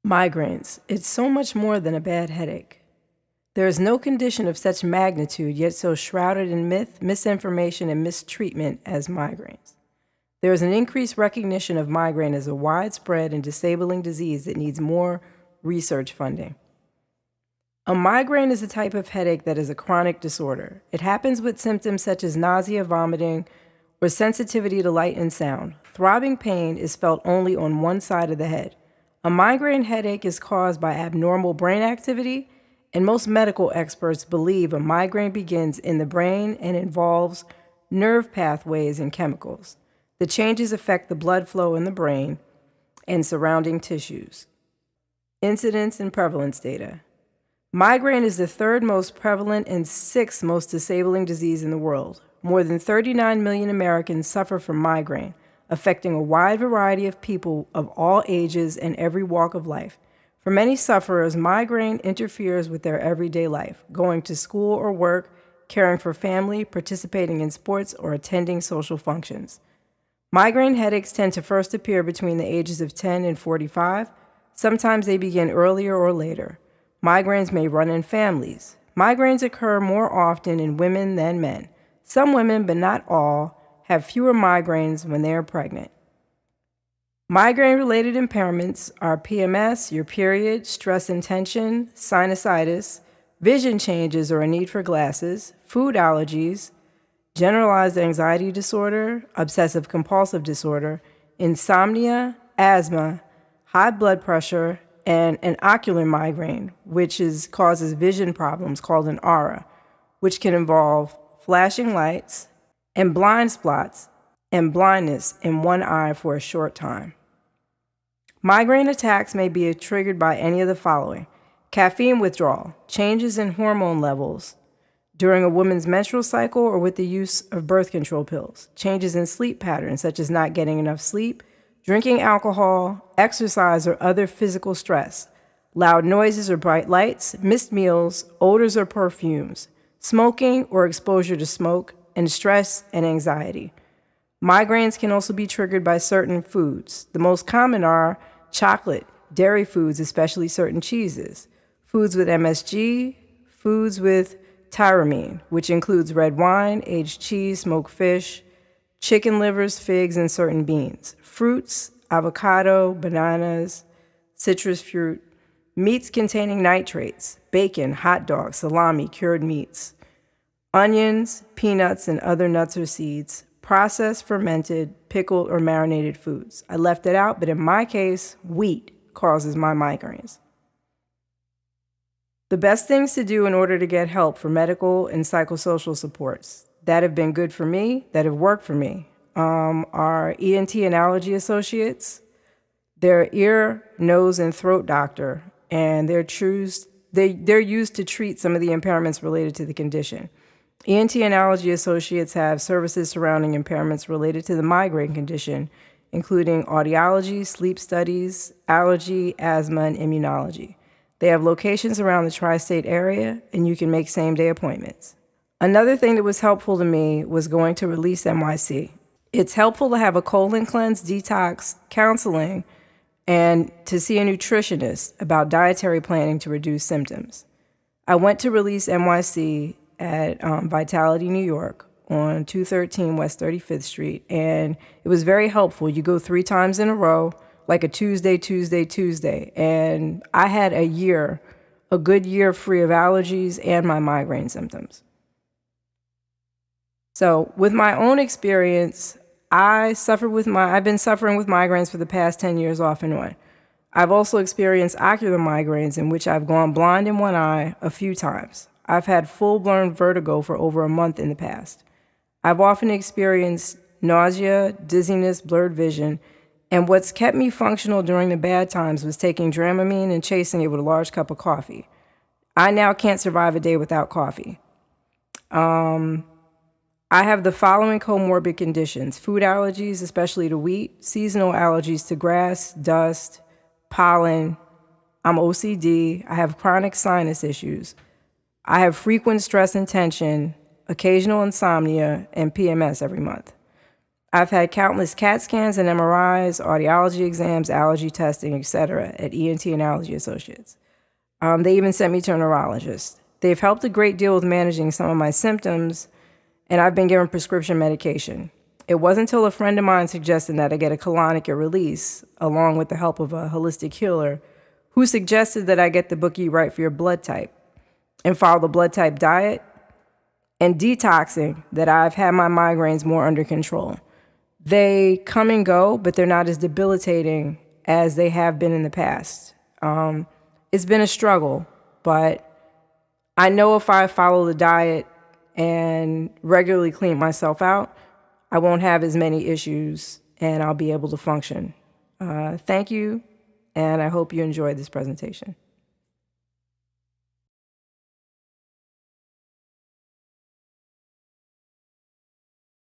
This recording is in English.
Migraines. It's so much more than a bad headache. There is no condition of such magnitude, yet so shrouded in myth, misinformation, and mistreatment as migraines. There is an increased recognition of migraine as a widespread and disabling disease that needs more research funding. A migraine is a type of headache that is a chronic disorder. It happens with symptoms such as nausea, vomiting, or sensitivity to light and sound. Throbbing pain is felt only on one side of the head. A migraine headache is caused by abnormal brain activity, and most medical experts believe a migraine begins in the brain and involves nerve pathways and chemicals. The changes affect the blood flow in the brain and surrounding tissues. Incidence and prevalence data. Migraine is the third most prevalent and sixth most disabling disease in the world. More than 39 million Americans suffer from migraine, affecting a wide variety of people of all ages and every walk of life. For many sufferers, migraine interferes with their everyday life, going to school or work, caring for family, participating in sports, or attending social functions. Migraine headaches tend to first appear between the ages of 10 and 45. Sometimes they begin earlier or later. Migraines may run in families. Migraines occur more often in women than men. Some women, but not all, have fewer migraines when they are pregnant. Migraine-related impairments are PMS, your period, stress and tension, sinusitis, vision changes or a need for glasses, food allergies, generalized anxiety disorder, obsessive-compulsive disorder, insomnia, asthma, high blood pressure, and an ocular migraine, which causes vision problems called an aura, which can involve flashing lights and blind spots and blindness in one eye for a short time. Migraine attacks may be triggered by any of the following: caffeine withdrawal, changes in hormone levels during a woman's menstrual cycle or with the use of birth control pills, changes in sleep patterns such as not getting enough sleep, drinking alcohol, exercise, or other physical stress, loud noises or bright lights, missed meals, odors or perfumes, smoking or exposure to smoke, and stress and anxiety. Migraines can also be triggered by certain foods. The most common are chocolate, dairy foods, especially certain cheeses, foods with MSG, foods with tyramine, which includes red wine, aged cheese, smoked fish, chicken livers, figs, and certain beans, fruits, avocado, bananas, citrus fruit, meats containing nitrates, bacon, hot dogs, salami, cured meats, onions, peanuts, and other nuts or seeds, processed, fermented, pickled, or marinated foods. I left it out, but in my case, wheat causes my migraines. The best things to do in order to get help for medical and psychosocial supports that have been good for me, that have worked for me, are ENT and allergy associates, their ear, nose, and throat doctor, and they're used to treat some of the impairments related to the condition. ENT and allergy associates have services surrounding impairments related to the migraine condition, including audiology, sleep studies, allergy, asthma, and immunology. They have locations around the tri-state area, and you can make same-day appointments. Another thing that was helpful to me was going to Release NYC. It's helpful to have a colon cleanse, detox, counseling, and to see a nutritionist about dietary planning to reduce symptoms. I went to Release NYC at Vitality, New York on 213 West 35th Street, and it was very helpful. You go 3 times in a row, like a Tuesday, and I had a good year free of allergies and my migraine symptoms. So with my own experience, I've been suffering with migraines for the past 10 years off and on. I've also experienced ocular migraines in which I've gone blind in one eye a few times. I've had full-blown vertigo for over a month in the past. I've often experienced nausea, dizziness, blurred vision, and what's kept me functional during the bad times was taking Dramamine and chasing it with a large cup of coffee. I now can't survive a day without coffee. I have the following comorbid conditions: food allergies, especially to wheat, seasonal allergies to grass, dust, pollen. I'm OCD. I have chronic sinus issues. I have frequent stress and tension, occasional insomnia, and PMS every month. I've had countless CAT scans and MRIs, audiology exams, allergy testing, etc. at ENT and Allergy Associates. They even sent me to a neurologist. They've helped a great deal with managing some of my symptoms, and I've been given prescription medication. It wasn't until a friend of mine suggested that I get a colonic at release, along with the help of a holistic healer, who suggested that I get the book Eat Right for Your blood type and follow the blood type diet and detoxing, that I've had my migraines more under control. They come and go, but they're not as debilitating as they have been in the past. It's been a struggle, but I know if I follow the diet and regularly clean myself out, I won't have as many issues and I'll be able to function. Thank you, and I hope you enjoyed this presentation.